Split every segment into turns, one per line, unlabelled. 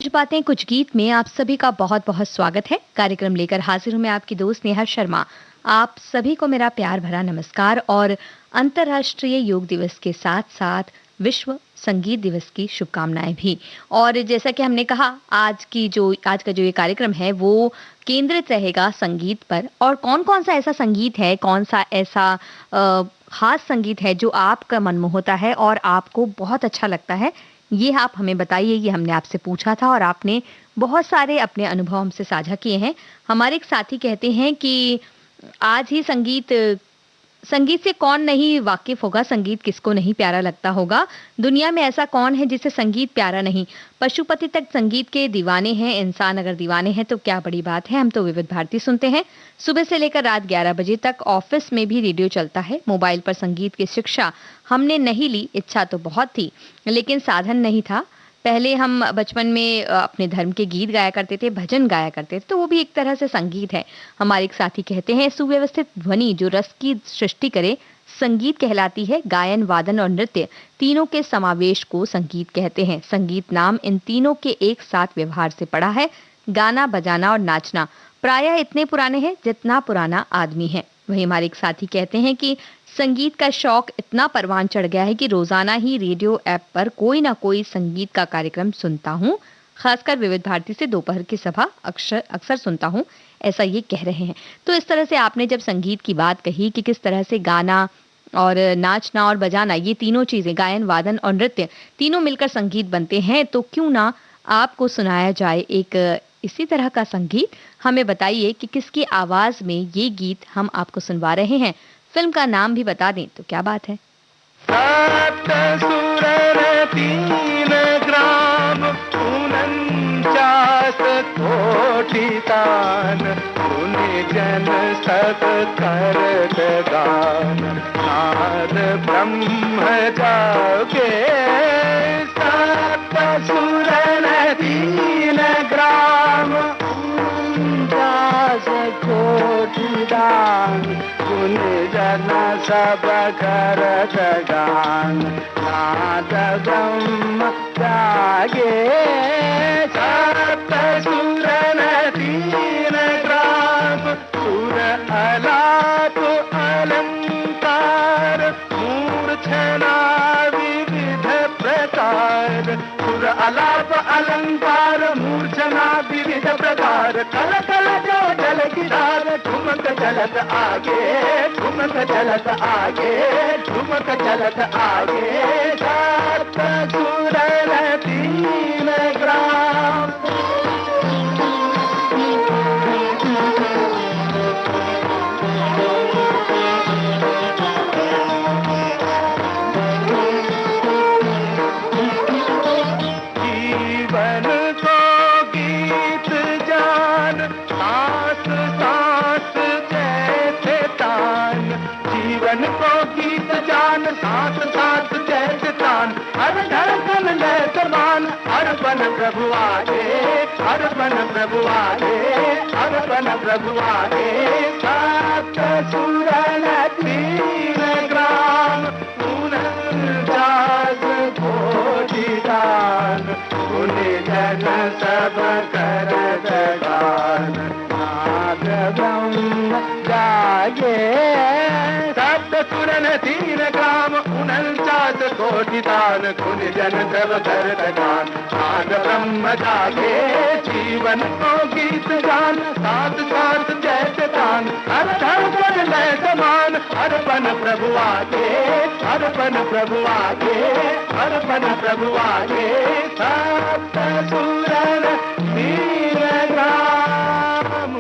कुछ बातें कुछ गीत में आप सभी का बहुत बहुत स्वागत है। कार्यक्रम लेकर हाजिर हूं मैं आपकी दोस्त नेहा शर्मा। आप सभी को मेरा प्यार भरा नमस्कार और अंतर्राष्ट्रीय योग दिवस के साथ साथ विश्व संगीत दिवस की शुभकामनाएं भी। और जैसा कि हमने कहा, आज का जो ये कार्यक्रम है वो केंद्रित रहेगा संगीत पर। और कौन-कौन सा ऐसा संगीत है, कौन सा ऐसा खास संगीत है जो आपका मन मोहता है और आपको बहुत अच्छा लगता है, ये आप हमें बताइए। ये हमने आपसे पूछा था और आपने बहुत सारे अपने अनुभव हमसे साझा किए हैं। हमारे एक साथी कहते हैं कि आज ही संगीत से कौन नहीं वाकिफ होगा, संगीत किसको नहीं प्यारा लगता होगा। दुनिया में ऐसा कौन है जिसे संगीत प्यारा नहीं। पशु-पक्षी तक संगीत के दीवाने हैं, इंसान अगर दीवाने हैं तो क्या बड़ी बात है। हम तो विविध भारती सुनते हैं सुबह से लेकर रात 11 बजे तक। ऑफिस में भी रेडियो चलता है। मोबाइल पर संगीत की शिक्षा हमने नहीं ली, इच्छा तो बहुत थी लेकिन साधन नहीं था। पहले हम बचपन में अपने धर्म के गीत गाया करते थे, भजन गाया करते थे, तो वो भी एक तरह से संगीत है। हमारे एक साथी कहते हैं, सुव्यवस्थित ध्वनि जो रस की सृष्टि करे संगीत कहलाती है। गायन, वादन और नृत्य तीनों के समावेश को संगीत कहते हैं। संगीत नाम इन तीनों के एक साथ व्यवहार से पड़ा है। गाना, बजाना और नाचना प्रायः इतने पुराने हैं जितना पुराना आदमी है। वही हमारे एक साथी कहते हैं कि संगीत का शौक इतना परवान चढ़ गया है कि रोजाना ही रेडियो ऐप पर कोई ना कोई संगीत का कार्यक्रम सुनता हूँ। खासकर विविध भारती से दोपहर की सभा अक्सर सुनता हूँ, ऐसा ये कह रहे हैं। तो इस तरह से आपने जब संगीत की बात कही कि किस तरह से गाना और नाचना और बजाना, ये तीनों चीजें, गायन, वादन और नृत्य, तीनों मिलकर संगीत बनते हैं, तो क्यों ना आपको सुनाया जाए एक इसी तरह का संगीत। हमें बताइए कि किसकी आवाज में ये गीत हम आपको सुनवा रहे हैं। फिल्म का नाम भी बता दें तो क्या बात है।
सप्त सुरन 3 ग्राम 49 कोटि तान, सुनि जन सब करत गान, नाद ब्रह्म जागे। सप्त सुरन 3 ग्राम 49 कोटि दान, सुनि जन सब करत गान, नाद ब्रह्म जागे। सप्त सुरन 3 ग्राम, सुर अलाप अलंकार, मूर्छना विविध प्रकार। सुर अलाप अलंकार, मूर्छना विविध प्रकार, कल कल जो जल गिरार, ठुमक चलत आगे, ठुमक चलत आगे, ठुमक चलत आगे। सप्त सुरन 3 ग्राम। जीवन को गीत जान, सांस सांस जैसे तान। जीवन को गीत जान, सांस सांस जैसे तान, हर धड़कन लय समान। अर्पण प्रभु आगे, अर्पण प्रभु आगे, अर्पण प्रभु आगे। सप्त सुरन 3 ग्राम 49 कोटि दान, सुनि जन सब करत गान, नाद ब्रह्म जागे। सप्त सुरन 3 ग्राम 49 कोटि दान, सुनि जन सब करत गान, नाद ब्रह्म जागे। जीवन को गीत गान, साथ साथ जैसे तान, हर धड़कन लय समान। अर्पण प्रभु आगे, अर्पण प्रभु आगे, अर्पण प्रभु आगे। सप्त सुरन 3 ग्राम।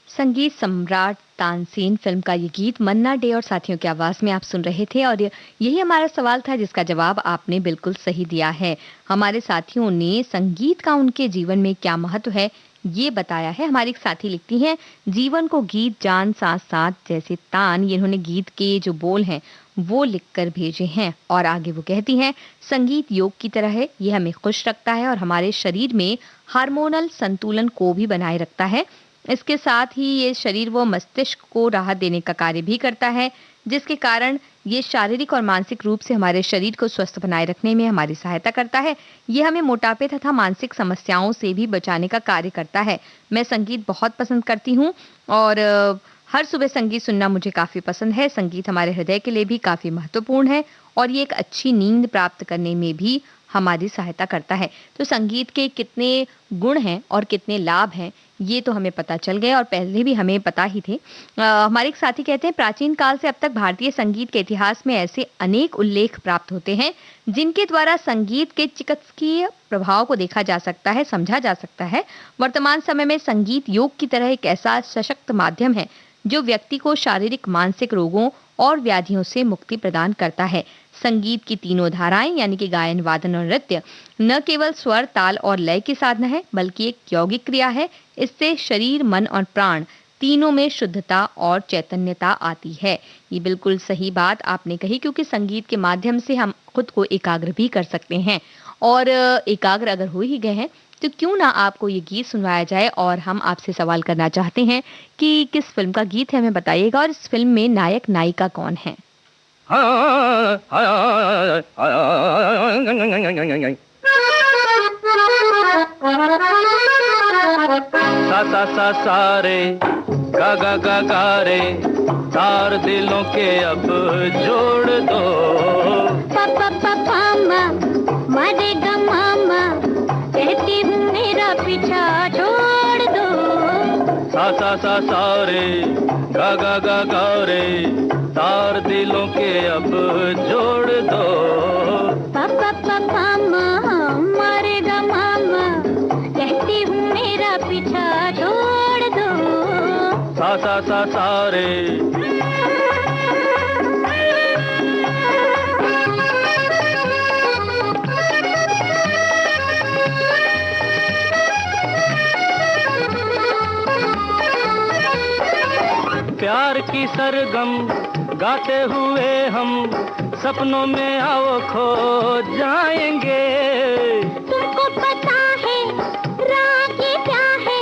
संगीत सम्राट तानसेन फिल्म का ये गीत मन्ना डे और साथियों की आवाज में आप सुन रहे थे। और यही हमारा सवाल था जिसका जवाब आपने बिल्कुल सही दिया है। हमारे साथियों ने संगीत का उनके जीवन में क्या महत्व है ये बताया है। हमारी एक साथी लिखती हैं, जीवन को गीत जान साथ साथ जैसे तान। ये इन्होंने गीत के जो बोल हैं वो लिखकर भेजे हैं। और आगे वो कहती हैं, संगीत योग की तरह है, ये हमें खुश रखता है और हमारे शरीर में हार्मोनल संतुलन को भी बनाए रखता है। इसके साथ ही ये शरीर व मस्तिष्क को राहत देने का कार्य भी करता है। जिसके कारण ये शारीरिक और मानसिक रूप से हमारे शरीर को स्वस्थ बनाए रखने में हमारी सहायता करता है। ये हमें मोटापे तथा मानसिक समस्याओं से भी बचाने का कार्य करता है। मैं संगीत बहुत पसंद करती हूँ और हर सुबह संगीत सुनना मुझे काफ़ी पसंद है। संगीत हमारे हृदय के लिए भी काफ़ी महत्वपूर्ण है और ये एक अच्छी नींद प्राप्त करने में भी हमारी सहायता करता है। तो संगीत के कितने गुण हैं और कितने लाभ हैं, ये तो हमें पता चल गया और पहले भी हमें पता ही थे। हमारे एक साथी कहते हैं, प्राचीन काल से अब तक भारतीय संगीत के इतिहास में ऐसे अनेक उल्लेख प्राप्त होते हैं जिनके द्वारा संगीत के चिकित्सकीय प्रभाव को देखा जा सकता है, समझा जा सकता है। वर्तमान समय में संगीत योग की तरह एक ऐसा सशक्त माध्यम है जो व्यक्ति को शारीरिक, मानसिक रोगों और व्याधियों से मुक्ति प्रदान करता है। संगीत की तीनों धाराएं यानी कि गायन, वादन और नृत्य न केवल स्वर, ताल और लय की साधना है बल्कि एक यौगिक क्रिया है। इससे शरीर, मन और प्राण तीनों में शुद्धता और चैतन्यता आती है। ये बिल्कुल सही बात आपने कही, क्योंकि संगीत के माध्यम से हम खुद को एकाग्र भी कर सकते हैं और एकाग्र अगर हो ही गए हैं तो क्यों ना आपको ये गीत सुनवाया जाए। और हम आपसे सवाल करना चाहते हैं कि किस फिल्म का गीत है, हमें बताइएगा और इस फिल्म में नायक नायिका कौन है।
सा सा सा सा रे गा गा गा गा रे, तार दिलों के अब जोड़ दो।
पापा पापा मरेगा मामा, कहती हूँ मेरा पीछा छोड़ दो।
सा सा रे गा गा गा गा रे, तार दिलों के अब जोड़ दो।
पापा पापा मरेगा मामा, कहती हूँ मेरा पीछा छोड़ दो।
सा रे प्यार की सरगम गाते हुए हम सपनों में आओ खो जाएंगे।
तुमको पता है राह ये क्या है,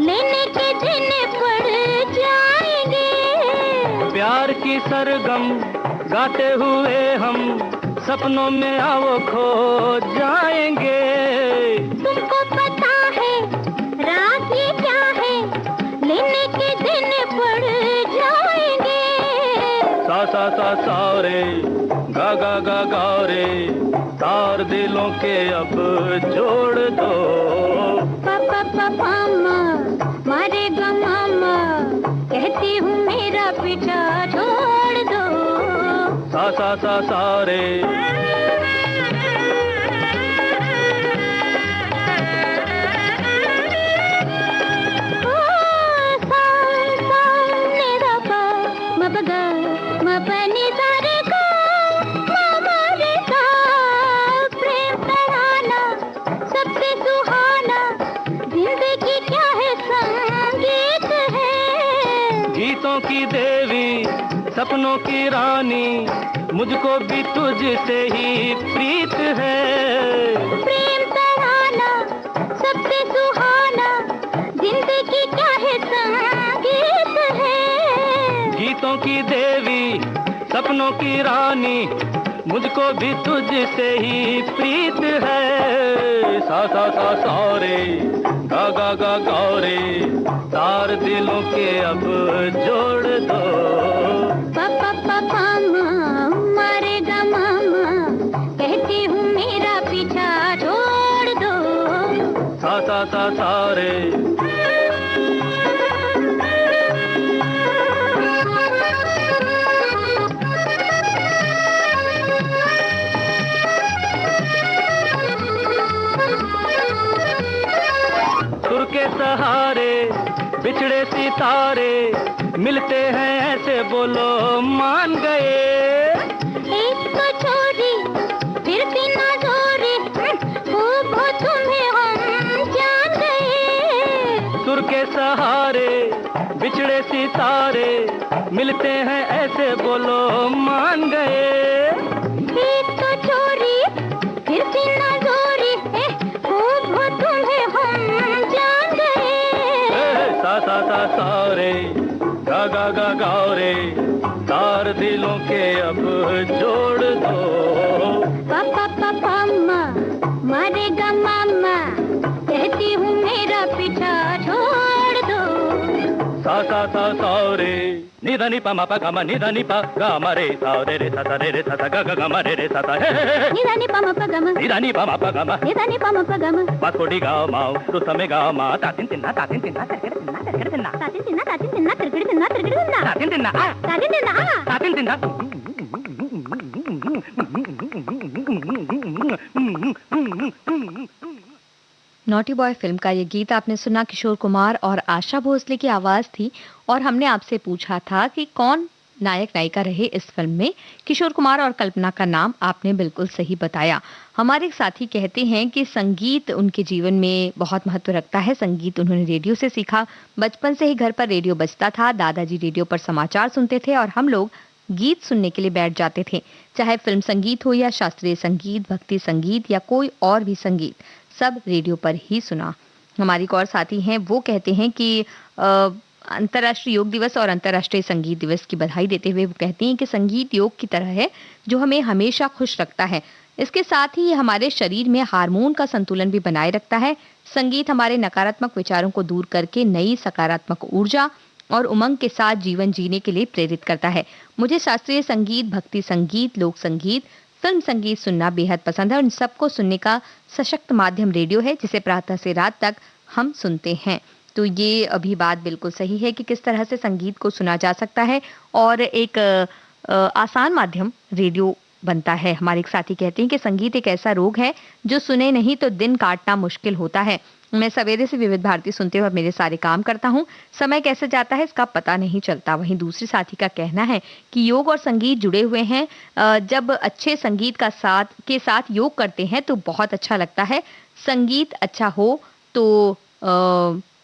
लेने के दिन पड़ जाएंगे।
प्यार की सरगम गाते हुए हम सपनों में आओ खो जाएंगे।
तुमको पता है राह ये क्या है, लेने के दिन पड़ जाएंगे।
सा रे गा गा गा गा रे, तार दिलों के अब जोड़ दो।
पापा पापा मारेगा मामा, कहती हूँ मेरा पीछा छोड़ दो।
सा रे की देवी, सपनों की रानी, मुझको भी तुझसे ही प्रीत है।
प्रेम तराना सबसे सुहाना, जिंदगी क्या है संगीत है।
गीतों की देवी, सपनों की रानी, मुझको भी तुझसे ही प्रीत है। सा रे गा गा गा गा रे, तार दिलों के अब जोड़ दो।
पापा पापा मारेगा मामा, कहती हूँ मेरा पीछा छोड़ दो।
सा रे सुर के सहारे बिछड़े सितारे, मिलते हैं ऐसे बोलो मान गए।
एक तो छोरी फिर भी ना जोरी, वो तुम्हें हम जान गए।
सुर के सहारे बिछड़े सितारे, मिलते हैं ऐसे बोलो मान गए।
एक तो छोरी फिर भी ना जोरी, वो तुम्हें हम जान गए।
सा रे गा गा गा गा रे, तार दिलों के अब जोड़ दो।
पापा पापा माँ मारेगा मामा, कहती हूँ मेरा पीछा छोड़ दो।
सा सा सा सा रे निधा नि पा मा पा गा मा निधा नि पा गा मा रे सा रे सा गा गा गा मा रे सा ता हे
निधा नि पा मा पा गा मा,
निधा नि पा मा पा गा मा,
निधा नि पा मा पा गा मा,
पाकोडी गा मा रुसमे गा मा तातिन तिन्ना तातिन तिन्ना तिरकिड़ तिन्ना तिरकिड़ तिन्ना
तातिन तिन्ना तातिन तिन्ना तिरकिड़ तिन्ना तिरकिड़ तिन्ना
तातिन तिन्ना आ
तातिन तिन्ना आ
तातिन तिन्ना।
नॉटी बॉय फिल्म का ये गीत आपने सुना, किशोर कुमार और आशा भोसले की आवाज थी। और हमने आपसे पूछा था कि कौन नायक नायिका रहे इस फिल्म में। किशोर कुमार और कल्पना का नाम आपने बिल्कुल सही बताया। हमारे एक साथी कहते हैं कि संगीत उनके जीवन में बहुत महत्व रखता है। संगीत उन्होंने रेडियो से सीखा। बचपन से ही घर पर रेडियो बजता था। दादाजी रेडियो पर समाचार सुनते थे और हम लोग गीत सुनने के लिए बैठ जाते थे। चाहे फिल्म संगीत हो या शास्त्रीय संगीत, भक्ति संगीत या कोई और भी संगीत, सब रेडियो पर ही सुना। हमारी एक और साथी हैं, वो कहते हैं कि अंतर्राष्ट्रीय योग दिवस और अंतर्राष्ट्रीय संगीत दिवस की बधाई देते हुए वो कहती हैं कि संगीत योग की तरह है जो हमें हमेशा खुश रखता है। इसके साथ ही हमारे शरीर में हार्मोन का संतुलन भी बनाए रखता है। संगीत हमारे नकारात्मक विचारों को दूर करके नई सकारात्मक ऊर्जा और उमंग के साथ जीवन जीने के लिए प्रेरित करता है। मुझे शास्त्रीय संगीत, भक्ति संगीत, लोक संगीत, फिल्म संगीत सुनना बेहद पसंद है और इन सबको सुनने का सशक्त माध्यम रेडियो है जिसे प्रातः से रात तक हम सुनते हैं। तो ये अभी बात बिल्कुल सही है कि किस तरह से संगीत को सुना जा सकता है और एक आसान माध्यम रेडियो बनता है। हमारे एक साथी कहते हैं कि संगीत एक ऐसा रोग है जो सुने नहीं तो दिन काटना मुश्किल होता है। मैं सवेरे से विविध भारती सुनते हुए मेरे सारे काम करता हूँ, समय कैसे जाता है इसका पता नहीं चलता। वहीं दूसरी साथी का कहना है कि योग और संगीत जुड़े हुए हैं। जब अच्छे संगीत के साथ योग करते हैं तो बहुत अच्छा लगता है। संगीत अच्छा हो तो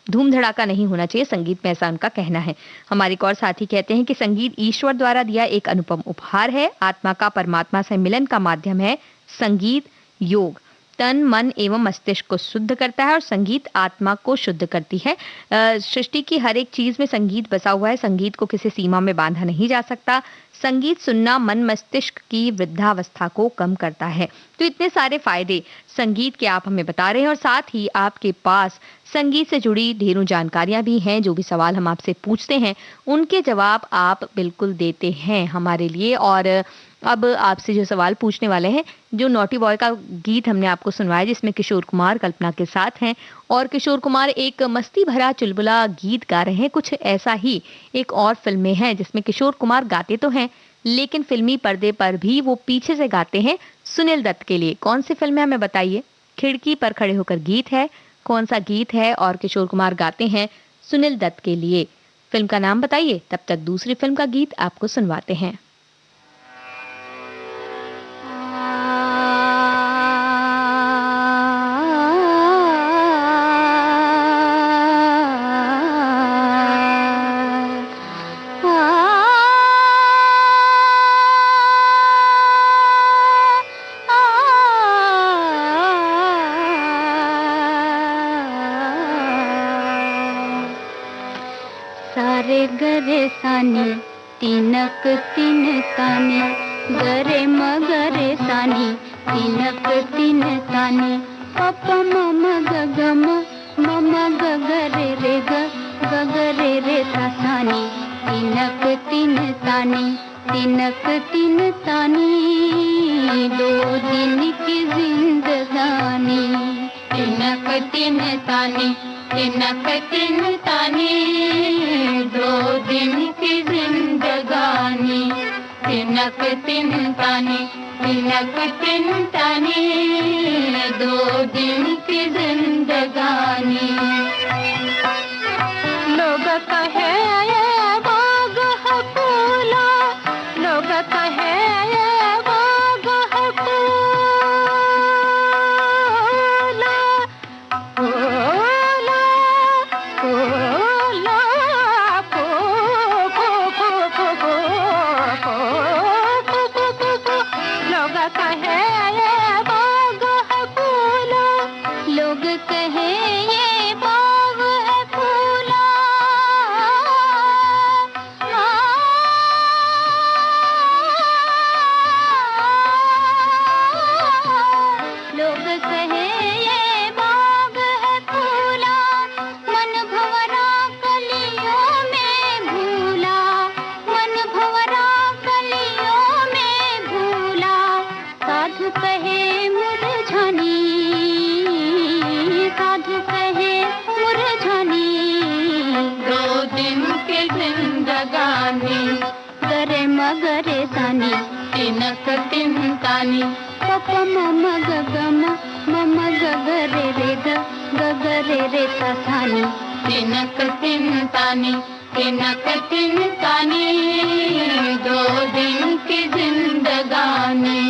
धूम धड़ाका नहीं होना चाहिए संगीत में, ऐसा उनका कहना है। हमारे एक और साथी कहते हैं कि संगीत ईश्वर द्वारा दिया एक अनुपम उपहार है। आत्मा का परमात्मा से मिलन का माध्यम है संगीत। योग तन, मन एवं मस्तिष्क को शुद्ध करता है और संगीत आत्मा को शुद्ध करती है। सृष्टि की हर एक चीज में संगीत बसा हुआ है। संगीत को किसी सीमा में बांधा नहीं जा सकता। संगीत सुनना मन मस्तिष्क की वृद्धावस्था को कम करता है। तो इतने सारे फायदे संगीत के आप हमें बता रहे हैं और साथ ही आपके पास संगीत से जुड़ी ढेरों जानकारियां भी हैं। जो भी सवाल हम आपसे पूछते हैं उनके जवाब आप बिल्कुल देते हैं हमारे लिए। और अब आपसे जो सवाल पूछने वाले हैं, जो नॉटी बॉय का गीत हमने आपको सुनवाया जिसमें किशोर कुमार कल्पना के साथ हैं और किशोर कुमार एक मस्ती भरा चुलबुला गीत गा रहे हैं, कुछ ऐसा ही एक और फिल्म में है जिसमें किशोर कुमार गाते तो हैं लेकिन फिल्मी पर्दे पर भी वो पीछे से गाते हैं सुनील दत्त के लिए। कौन सी फिल्म है हमें बताइए। खिड़की पर खड़े होकर गीत है, कौन सा गीत है और किशोर कुमार गाते हैं सुनील दत्त के लिए। फिल्म का नाम बताइए, तब तक दूसरी फिल्म का गीत आपको सुनवाते हैं।
गरे सानी तिनक तिन तानी, गरे मगरे सानी तिनक तिन तानी, पप मम गगम मम गगरे रे गगरे रे सानी, तिनक तिन तानी तिनक तिन तानी, दो दिन की जिंदगानी, तिनक तिन तानी तिनक तिन तानी, दो दिन की जिंदगानी, तिनक तिन तानी तिनक तिन तानी, दो दिन की जिंदगानी। लोग कहे ये बाग है फूला, लोग कहे ये बाग है फूला, तानी पप मम ग ग मम ग ग रे ग ग रे सा सानी तिनक तिनतानी तिनक तिनतानी दो दिन की जिंदगानी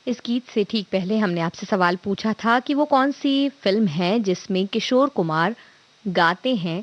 इस गीत से ठीक पहले हमने आपसे सवाल पूछा था कि वो कौन सी फिल्म है जिसमें किशोर कुमार गाते हैं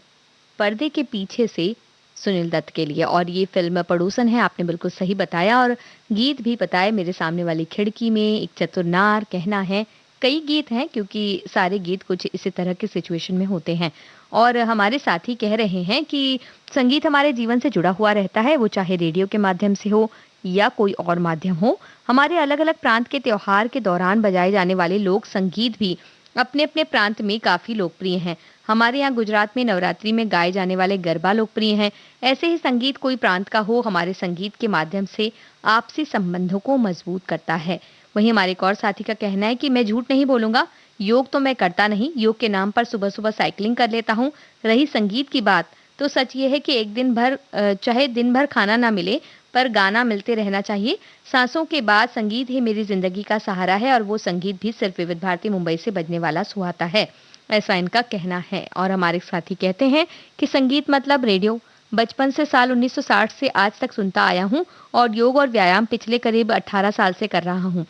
पर्दे के पीछे से सुनील दत्त के लिए, और ये फिल्म पड़ोसन है। आपने बिल्कुल सही बताया और गीत भी पता है। मेरे सामने वाली खिड़की में, एक चतुर नार, कहना है, कई गीत हैं क्योंकि सारे गीत कुछ इसी तरह के सिचुएशन में होते हैं। और हमारे साथी कह रहे हैं कि संगीत हमारे जीवन से जुड़ा हुआ रहता है, वो चाहे रेडियो के माध्यम से हो या कोई और माध्यम हो। हमारे अलग अलग प्रांत के त्योहार के दौरान बजाए जाने वाले लोक संगीत भी अपने अपने प्रांत में काफी लोकप्रिय हैं। हमारे यहाँ गुजरात में नवरात्रि में गाए जाने वाले गरबा लोकप्रिय हैं। ऐसे ही संगीत कोई प्रांत का हो, हमारे संगीत के माध्यम से आपसी संबंधों को मजबूत करता है। वहीं हमारे एक और साथी का कहना है कि मैं झूठ नहीं बोलूंगा, योग तो मैं करता नहीं, योग के नाम पर सुबह सुबह साइकिलिंग कर लेता हूँ। रही संगीत की बात, तो सच ये है कि एक दिन भर चाहे दिन भर खाना ना मिले पर गाना मिलते रहना चाहिए। सांसों के बाद संगीत ही मेरी जिंदगी का सहारा है और वो संगीत भी सिर्फ विविध भारती मुंबई से बजने वाला सुहाता है, ऐसा इनका कहना है। और हमारे साथी कहते हैं कि संगीत मतलब रेडियो। बचपन से साल 1960 से आज तक सुनता आया हूँ और योग और व्यायाम पिछले करीब 18 साल से कर रहा हूँ।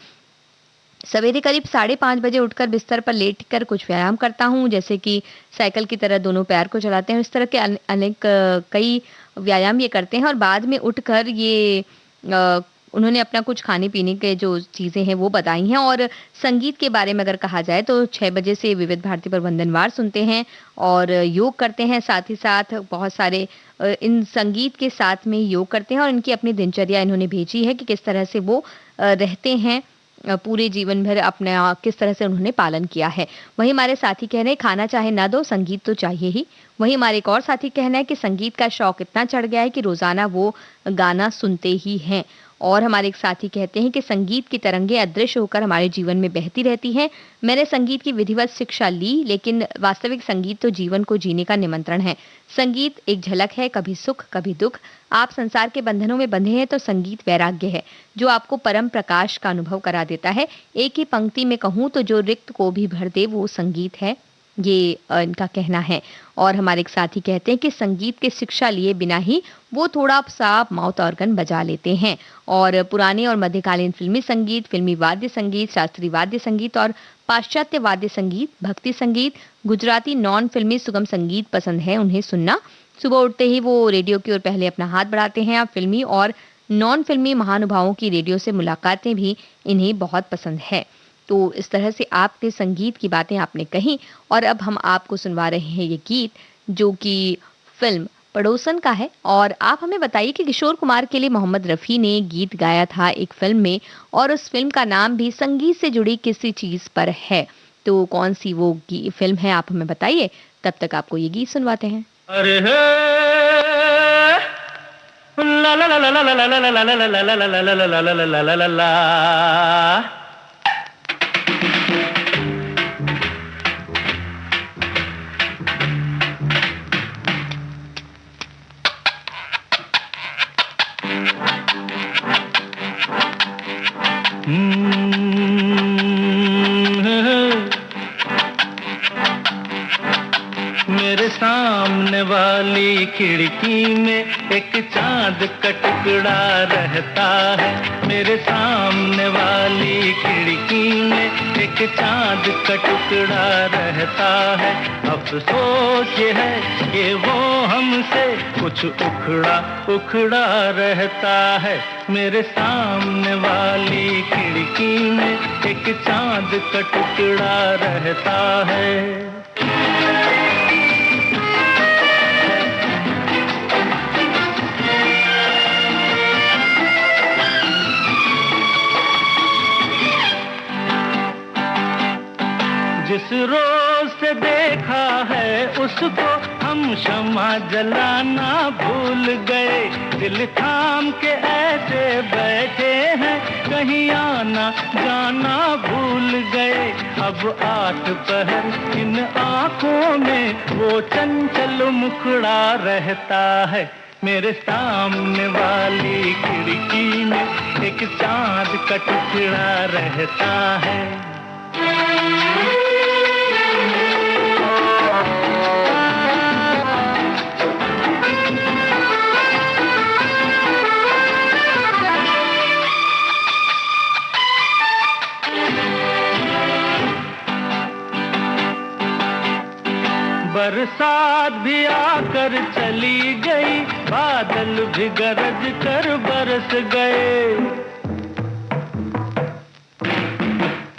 सवेरे करीब 5:30 बजे उठकर बिस्तर पर लेटकर कुछ व्यायाम करता हूँ, जैसे कि साइकिल की तरह दोनों पैर को चलाते हैं। इस तरह के अनेक कई व्यायाम ये करते हैं और बाद में उठकर ये उन्होंने अपना कुछ खाने पीने के जो चीज़ें हैं वो बताई हैं। और संगीत के बारे में अगर कहा जाए तो 6 बजे से विविध भारती पर वंदनवार सुनते हैं और योग करते हैं। साथ ही साथ बहुत सारे इन संगीत के साथ में योग करते हैं और इनकी अपनी दिनचर्या इन्होंने भेजी है कि किस तरह से वो रहते हैं, पूरे जीवन भर अपने किस तरह से उन्होंने पालन किया है। वहीं हमारे साथी कह रहे हैं खाना चाहे ना दो, संगीत तो चाहिए ही। वहीं हमारे एक और साथी कहना है कि संगीत का शौक इतना चढ़ गया है कि रोजाना वो गाना सुनते ही हैं। और हमारे एक साथी कहते हैं कि संगीत की तरंगें अदृश्य होकर हमारे जीवन में बहती रहती हैं। मैंने संगीत की विधिवत शिक्षा ली, लेकिन वास्तविक संगीत तो जीवन को जीने का निमंत्रण है। संगीत एक झलक है, कभी सुख कभी दुख। आप संसार के बंधनों में बंधे हैं तो संगीत वैराग्य है जो आपको परम प्रकाश का अनुभव करा देता है। एक ही पंक्ति में कहूँ तो जो रिक्त को भी भर दे वो संगीत है, ये इनका कहना है। और हमारे एक साथी कहते हैं कि संगीत की शिक्षा लिए बिना ही वो थोड़ा सा माउथ ऑर्गन बजा लेते हैं। और पुराने और मध्यकालीन फिल्मी संगीत, फिल्मी वाद्य संगीत, शास्त्रीय वाद्य संगीत और पाश्चात्य वाद्य संगीत, भक्ति संगीत, गुजराती नॉन फिल्मी सुगम संगीत पसंद है उन्हें सुनना। सुबह उठते ही वो रेडियो की ओर पहले अपना हाथ बढ़ाते हैं। अब फिल्मी और नॉन फिल्मी महानुभावों की रेडियो से मुलाकातें भी इन्हें बहुत पसंद है। तो इस तरह से आपके संगीत की बातें आपने कही और अब हम आपको सुनवा रहे हैं ये गीत जो कि फिल्म पड़ोसन का है। और आप हमें बताइए कि किशोर कुमार के लिए मोहम्मद रफ़ी ने गीत गाया था एक फिल्म में और उस फिल्म का नाम भी संगीत से जुड़ी किसी चीज पर है। तो कौन सी वो फिल्म है आप हमें बताइए। तब तक आपको ये गीत सुनवाते हैं।
अरे हे ला ला ला ला ला ला ला ला ला ला ला ला ला ला ला ला ला। मेरे सामने वाली खिड़की में एक चांद का टुकड़ा रहता है। मेरे सामने वाली खिड़की में एक चांद का टुकड़ा रहता है। अफसोस ये है कि वो हमसे कुछ उखड़ा उखड़ा रहता है। मेरे सामने वाली खिड़की में एक चांद का टुकड़ा रहता है। जिस रोज से देखा है उसको हम शम्मा जलाना भूल गए। दिल थाम के ऐसे बैठे हैं कहीं आना जाना भूल गए। अब 8 पहर इन आँखों में वो चंचल मुखड़ा रहता है। मेरे सामने वाली खिड़की में एक चांद का टुकड़ा रहता है। बरसात भी आकर चली गई, बादल भी गरज कर बरस गए।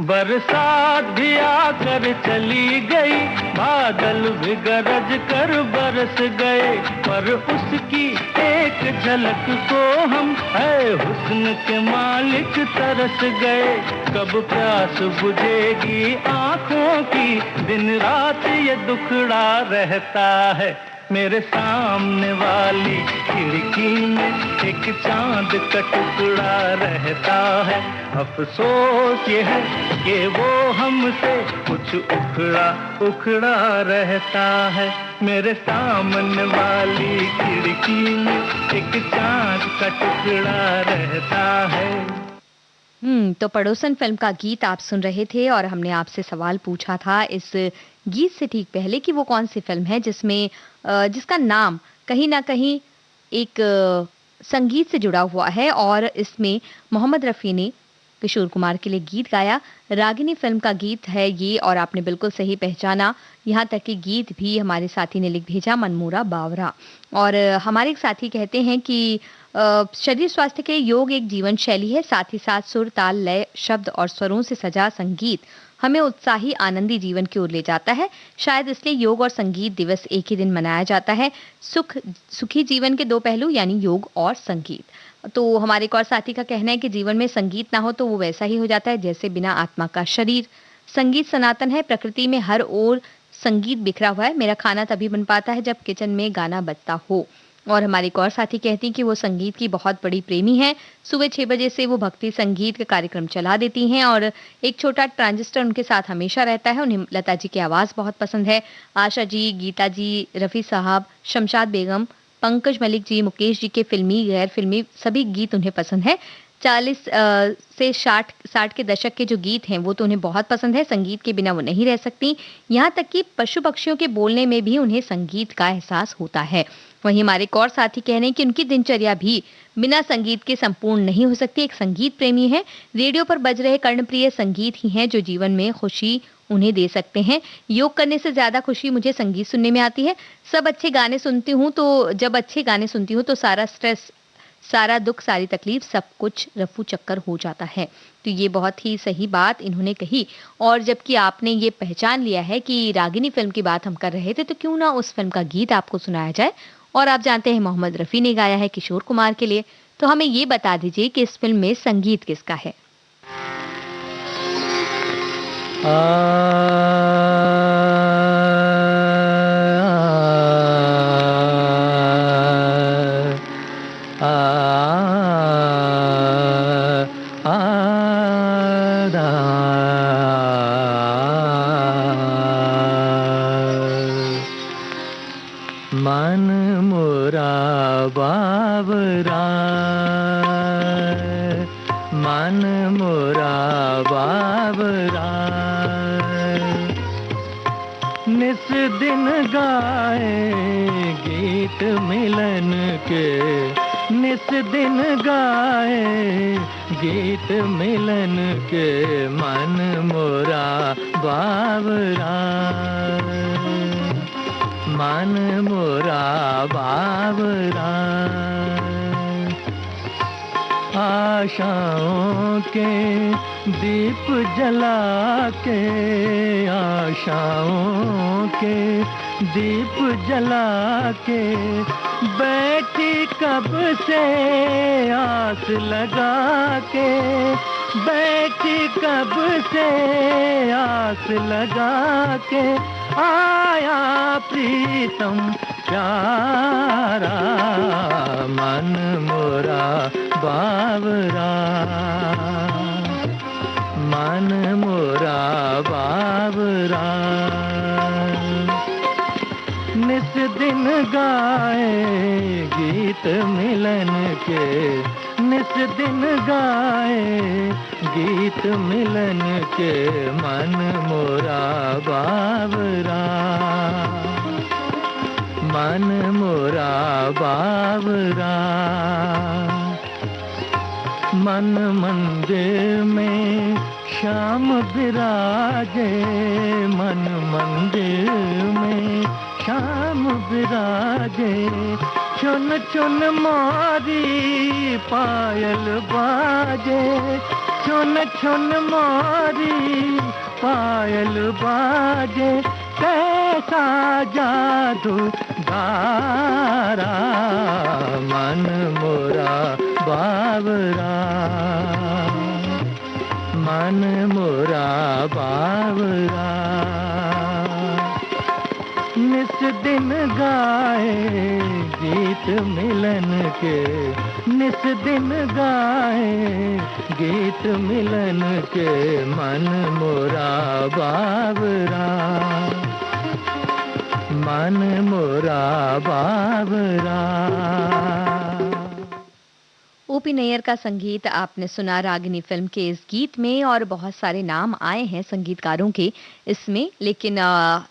बरसात भी आकर चली गई, बादल भी गरज कर बरस गए। पर उसकी एक झलक को हम है हुस्न के मालिक तरस गए। कब प्यास बुझेगी आँखों की, दिन रात ये दुखड़ा रहता है। मेरे सामने वाली खिड़की में एक चांद का टुकड़ा रहता है। अफसोस ये है कि वो हमसे कुछ उखड़ा उखड़ा रहता है। मेरे सामने वाली खिड़की में एक चांद का टुकड़ा रहता है।
तो पड़ोसन फिल्म का गीत आप सुन रहे थे और हमने आपसे सवाल पूछा था इस गीत से ठीक पहले कि वो कौन सी फिल्म है जिसमें जिसका नाम कहीं ना कहीं एक संगीत से जुड़ा हुआ है और इसमें मोहम्मद रफ़ी ने किशोर कुमार के लिए गीत गाया। रागिनी फिल्म का गीत है ये और आपने बिल्कुल सही पहचाना। यहाँ तक कि गीत भी हमारे साथी ने लिख भेजा, मनमोरा बावरा। और हमारे एक साथी कहते हैं कि शरीर स्वास्थ्य के योग एक जीवन शैली है, साथ ही साथ सुर ताल लय शब्द और स्वरों से सजा संगीत हमें उत्साही आनंदी जीवन की ओर ले जाता है। शायद इसलिए योग और संगीत दिवस एक ही दिन मनाया जाता है। सुखी जीवन के 2 पहलू यानी योग और संगीत। तो हमारे एक और साथी का कहना है कि जीवन में संगीत ना हो तो वो वैसा ही हो जाता है जैसे बिना आत्मा का शरीर। संगीत सनातन है, प्रकृति में हर ओर संगीत बिखरा हुआ है। मेरा खाना तभी बन पाता है जब किचन में गाना बजता हो। और हमारी एक और साथी कहती हैं कि वो संगीत की बहुत बड़ी प्रेमी हैं। सुबह 6 बजे से वो भक्ति संगीत का कार्यक्रम चला देती हैं और एक छोटा ट्रांजिस्टर उनके साथ हमेशा रहता है। उन्हें लता जी की आवाज़ बहुत पसंद है। आशा जी, गीता जी, रफ़ी साहब, शमशाद बेगम, पंकज मलिक जी, मुकेश जी के फिल्मी गैर फिल्मी सभी गीत उन्हें पसंद है। 40 से 60 के दशक के जो गीत हैं वो तो उन्हें बहुत पसंद है। संगीत के बिना वो नहीं रह सकती। यहाँ तक कि पशु पक्षियों के बोलने में भी उन्हें संगीत का एहसास होता है। वहीं हमारे एक और साथी कह रहे हैं कि उनकी दिनचर्या भी बिना संगीत के संपूर्ण नहीं हो सकती। एक संगीत प्रेमी है। रेडियो पर बज रहे कर्णप्रिय संगीत ही हैं जो जीवन में खुशी, उन्हें दे सकते हैं। योग करने से ज़्यादा खुशी मुझे संगीत सुनने में आती है। सब अच्छे गाने सुनती हूँ तो जब अच्छे गाने सुनती हूँ तो सारा स्ट्रेस, सारा दुख, सारी तकलीफ, सब कुछ रफू चक्कर हो जाता है। तो ये बहुत ही सही बात इन्होंने कही। और जबकि आपने ये पहचान लिया है कि रागिनी फ़िल्म की बात हम कर रहे थे, तो क्यों ना उस फ़िल्म का गीत आपको सुनाया जाए। और आप जानते हैं मोहम्मद रफ़ी ने गाया है किशोर कुमार के लिए। तो हमें ये बता दीजिए कि इस फ़िल्म में संगीत किसका है?
मन मोरा बाबरा, मन मोरा बाबरा, निस दिन गाए गीत मिलन के, निस दिन गाए गीत मिलन के, मन मोरा बाबरा, मन मोरा बाबरा। आशाओं के दीप जला के, आशाओं के दीप जला के, बैठी कब से आस लगा के, बैठी कब से आस लगा के, आया प्रीतम प्यारा, मन मोरा बाबरा, मन मोरा बाबरा। निस दिन गाए गीत मिलन के, निस दिन गाए गीत मिलन के, मन मोरा बाबरा, मन मोरा बाबरा। मन मंदिर में श्याम विराजे, मन मंदिर में श्याम विराजे, चुन चुन मारी पायल बाजे, चुन चुन मारी पायल बाजे, कैसा जादू गारा, मन मोरा बाबरा, मन मोरा बाबरा। निस दिन गाए गीत मिलन के, निस दिन गाए गीत मिलन के, मन मोरा बाबरा, मन मोरा बाबरा।
ओपी नैयर का संगीत आपने सुना रागिनी फिल्म के इस गीत में। और बहुत सारे नाम आए हैं संगीतकारों के इसमें, लेकिन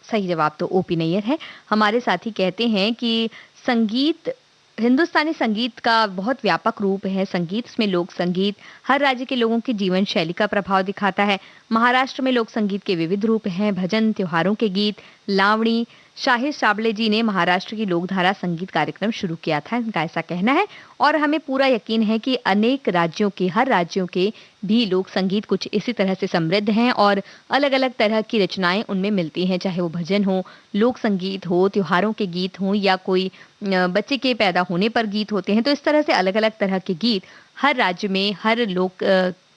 सही जवाब तो ओपी नैयर है। हमारे साथी कहते हैं कि संगीत, हिंदुस्तानी संगीत का बहुत व्यापक रूप है। संगीत, इसमें लोक संगीत हर राज्य के लोगों की जीवन शैली का प्रभाव दिखाता है। महाराष्ट्र में लोक संगीत के विविध रूप हैं, भजन, त्योहारों के गीत, लावणी। शाहिर साबळे जी ने महाराष्ट्र की लोकधारा संगीत कार्यक्रम शुरू किया था, इनका ऐसा कहना है। और हमें पूरा यकीन है कि अनेक राज्यों के, हर राज्यों के भी लोक संगीत कुछ इसी तरह से समृद्ध हैं और अलग अलग तरह की रचनाएं उनमें मिलती हैं, चाहे वो भजन हो, लोक संगीत हो, त्योहारों के गीत हों, या कोई बच्चे के पैदा होने पर गीत होते हैं। तो इस तरह से अलग अलग तरह के गीत हर राज्य में, हर लोक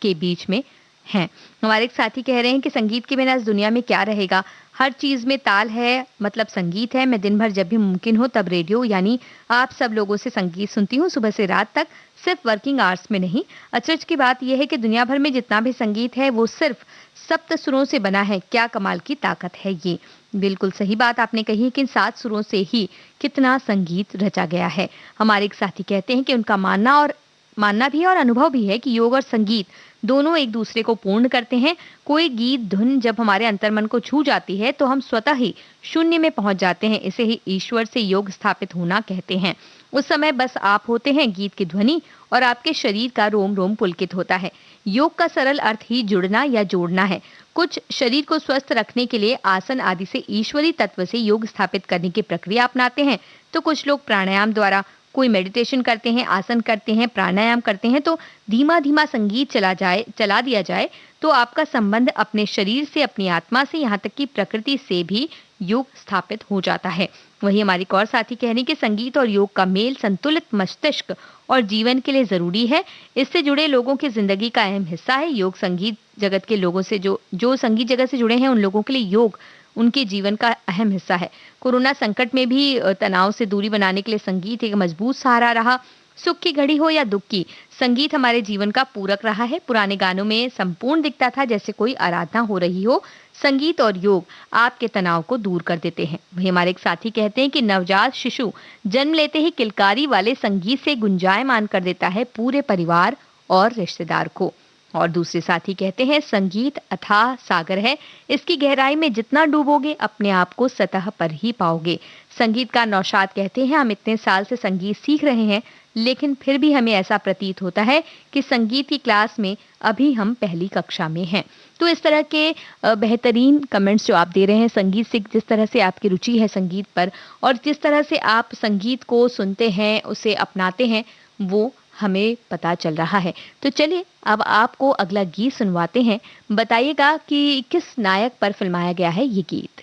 के बीच में हैं। हमारे एक साथी कह रहे हैं कि संगीत के बिना इस दुनिया में क्या रहेगा, हर चीज में ताल है, मतलब संगीत है। मैं दिन भर जब भी मुमकिन हो तब रेडियो यानी आप सब लोगों से संगीत सुनती हूँ, सुबह से रात तक, सिर्फ वर्किंग आवर्स में नहीं। अचरज की बात यह है कि दुनिया भर में जितना भी संगीत है वो सिर्फ सप्त सुरों से बना है। क्या कमाल की ताकत है ये। बिल्कुल सही बात आपने कही कि इन 7 सुरों से ही कितना संगीत रचा गया है। हमारे एक साथी कहते हैं कि उनका मानना भी है और अनुभव भी है कि योग और संगीत दोनों एक दूसरे को पूर्ण करते हैं। कोई गीत धुन जब हमारे अंतर्मन को छू जाती है तो हम स्वतः ही शून्य में पहुंच जाते हैं। इसे ही ईश्वर से योग स्थापित होना कहते हैं। उस समय बस आप होते हैं, गीत की ध्वनि, और आपके शरीर का रोम रोम पुलकित होता है। योग का सरल अर्थ ही जुड़ना या जोड़ना है। कुछ शरीर को स्वस्थ रखने के लिए आसन आदि से ईश्वरी तत्व से योग स्थापित करने की प्रक्रिया अपनाते हैं, तो कुछ लोग प्राणायाम द्वारा, कोई मेडिटेशन करते हैं, आसन करते हैं, प्राणायाम करते हैं। तो धीमा धीमा संगीत चला दिया जाए तो आपका संबंध अपने शरीर से, अपनी आत्मा से, यहाँ तक कि प्रकृति से भी योग स्थापित हो जाता है। वही हमारी एक और साथी कह रही कि संगीत और योग का मेल संतुलित मस्तिष्क और जीवन के लिए जरूरी है। इससे जुड़े लोगों की जिंदगी का अहम हिस्सा है। योग संगीत जगत के लोगों से जो संगीत जगत से जुड़े हैं, उन लोगों के लिए योग उनके जीवन का अहम हिस्सा है। कोरोना संकट में भी तनाव से दूरी बनाने के लिए संगीत एक मजबूत सहारा रहा। सुख की घड़ी हो या दुख की, संगीत हमारे जीवन का पूरक रहा है। पुराने गानों में संपूर्ण दिखता था जैसे कोई आराधना हो रही हो। संगीत और योग आपके तनाव को दूर कर देते हैं। वही हमारे एक साथी कहते हैं कि नवजात शिशु जन्म लेते ही किलकारी वाले संगीत से गुंजायमान कर देता है पूरे परिवार और रिश्तेदार को। और दूसरे साथी कहते हैं, संगीत अथाह सागर है, इसकी गहराई में जितना डूबोगे अपने आप को सतह पर ही पाओगे। संगीतकार नौशाद कहते हैं, हम इतने साल से संगीत सीख रहे हैं, लेकिन फिर भी हमें ऐसा प्रतीत होता है कि संगीत की क्लास में अभी हम पहली कक्षा में हैं। तो इस तरह के बेहतरीन कमेंट्स जो आप दे रहे हैं, संगीत से जिस तरह से आपकी रुचि है संगीत पर, और जिस तरह से आप संगीत को सुनते हैं, उसे अपनाते हैं, वो हमें पता चल रहा है। तो चलिए अब आपको अगला गीत सुनवाते हैं। बताइएगा कि किस नायक पर फिल्माया गया है ये गीत।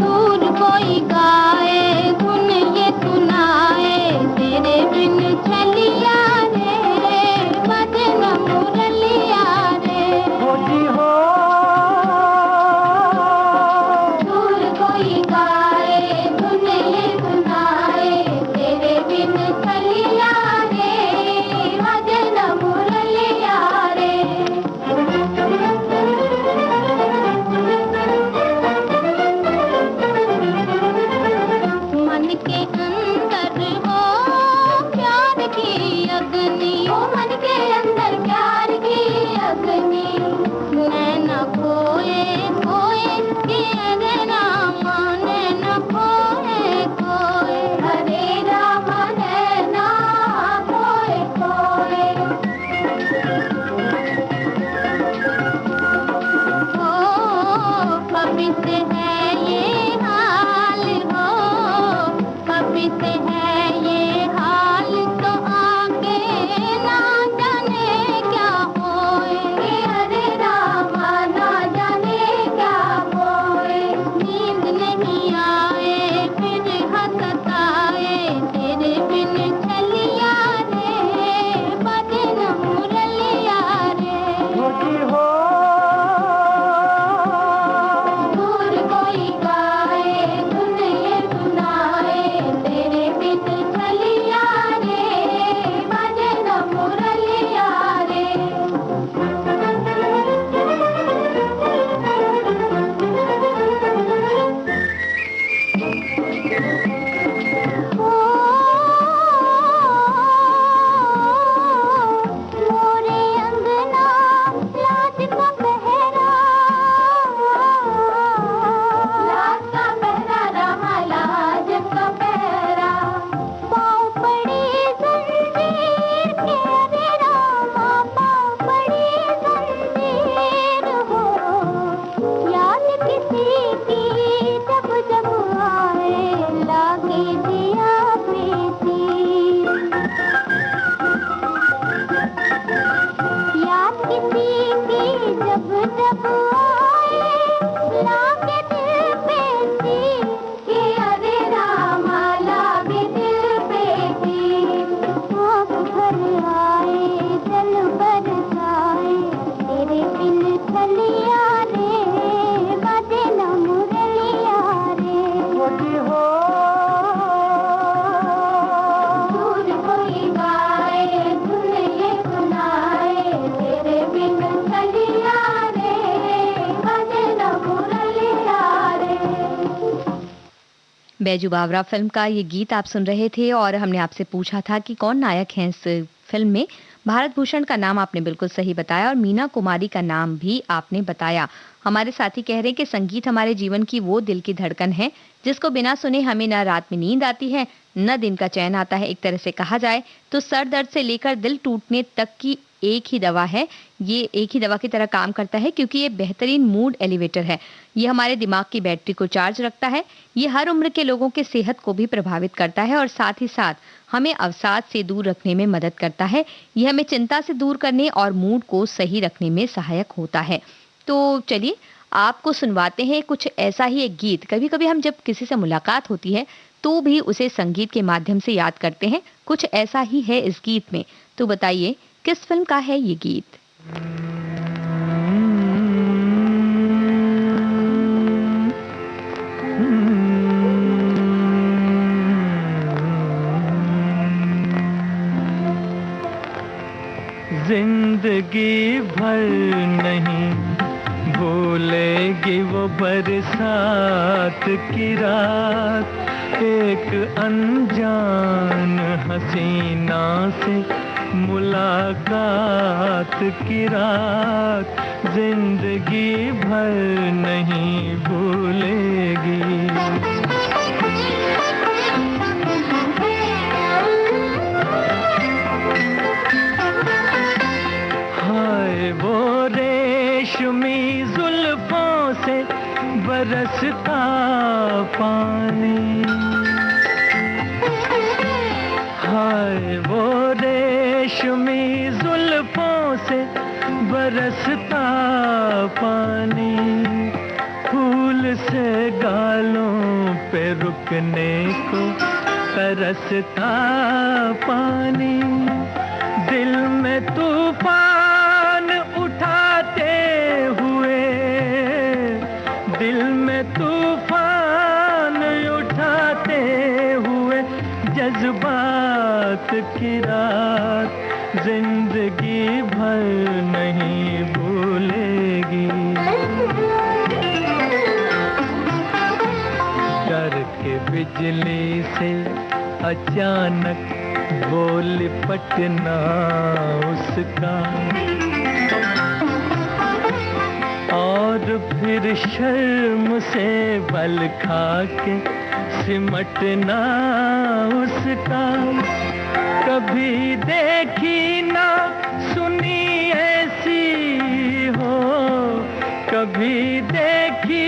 दूर कोई गाए गुन ये सुनाए, तेरे बिन चलिया रे बदन मुरलिया रे। दूर कोई गाए गुन ये सुनाए, तेरे बिन चलिया रे बदन मुरलिया रे। मन के अंदर हो प्यार की अग्नि, ओ मन के अंदर प्यार की अग्नि। नैना खोए खोए कि हरे रामा, नैना खोए खोए हरे रामा, नैना खोए खोए। ओ कभी से है ये हाल हो, कभी से है ये हाल, तो आगे ना जाने क्या होए। हरे रामा ना जाने क्या होए। नींद नहीं आए फिर हंसत आए, तेरे बिन चलिया रे बदन मुरलिया रे। दूर कोई गाए गुन ये सुनाए, तेरे बिन चलिया रे बदन मुरलिया रे। मोरे अंगना लाज का पहरा, लाज का पहरा रहा, लाज का पहरा। पाँव पड़ी जंजीर के रे रामा, पाँव पड़ी जंजीर हो। याद किसी की जब जब आए, लागे दिया प्रीति। याद किसी की जब जब आए, लागे दिल पे थी कि हरे रामा, लागे दिल पे थी। आँख भर आए जल बरसाए, तेरे बिन चलिया रे बदन मुरलिया रे। दूर कोई गाए गुन ये सुनाए, तेरे बिन चलिया रे बदन मुरलिया रे।
बैजू बावरा फिल्म का ये गीत आप सुन रहे थे और हमने आपसे पूछा था कि कौन नायक हैं इस फिल्म में। भारत भूषण का नाम आपने बिल्कुल सही बताया और मीना कुमारी का नाम भी आपने बताया। हमारे साथी कह रहे हैं कि संगीत हमारे जीवन की वो दिल की धड़कन है जिसको बिना सुने हमें न रात में नींद आती है न दिन का चैन आता है। एक तरह से कहा जाए तो सर दर्द से लेकर दिल टूटने तक की एक ही दवा है। ये एक ही दवा की तरह काम करता है क्योंकि ये बेहतरीन मूड एलिवेटर है। ये हमारे दिमाग की बैटरी को चार्ज रखता है। ये हर उम्र के लोगों के सेहत को भी प्रभावित करता है और साथ ही साथ हमें अवसाद से दूर रखने में मदद करता है। ये हमें चिंता से दूर करने और मूड को सही रखने में सहायक होता है। तो चलिए आपको सुनवाते हैं कुछ ऐसा ही एक गीत। कभी कभी हम जब किसी से मुलाकात होती है तो भी उसे संगीत के माध्यम से याद करते हैं। कुछ ऐसा ही है इस गीत में। तो बताइए किस फिल्म का है ये गीत?
जिंदगी भर नहीं भूलेगी वो बरसात की रात, एक अनजान हसीना से मुलाकात की रात, जिंदगी भर नहीं भूलेगी। वो रेशमी जुल्फों से बरसता पानी, हाय वो रेशमी जुल्फों से बरसता पानी, फूल से गालों पे रुकने को तरसता पानी, दिल में तूफान उठाते हुए, दिल में तूफान उठाते हुए जज्बात की रात, जिंदगी भर नहीं भूलेगी। डर के बिजली से अचानक वो लिपटना उसका, और फिर शर्म से बल खा के सिमटना उसका, कभी देखी ना सुनी ऐसी हो, कभी देखी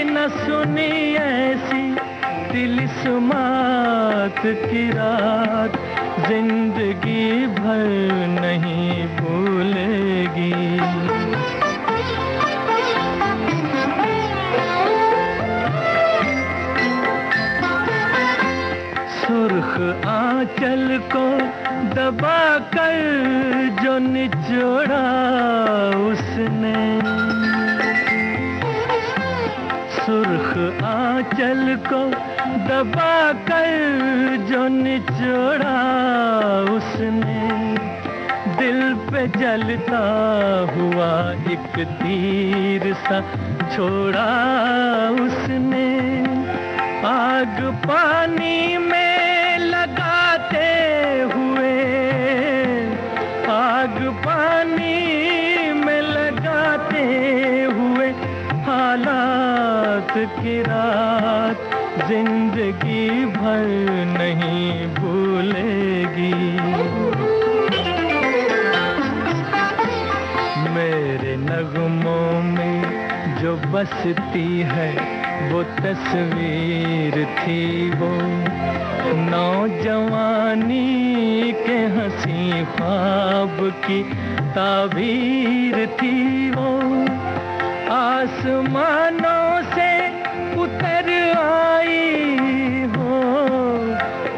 न सुनी ऐसी तिलिस्मात की रात, जिंदगी भर नहीं भूलेगी। सुर्ख आंचल को दबा कर जो निचोड़ा उसने, सुर्ख आंचल को दबा कर जो निचोड़ा उसने, दिल पे जलता हुआ एक तीर सा छोड़ा उसने, आग पानी में लगाते हुए, आग पानी में लगाते हुए हालात की रात, जिंदगी भर नहीं भूलेगी। मेरे नगमों में जो बसती है वो तस्वीर थी, वो नौजवानी के हंसी ख्वाब की ताबीर थी, वो आसमानों से उतर आई हो,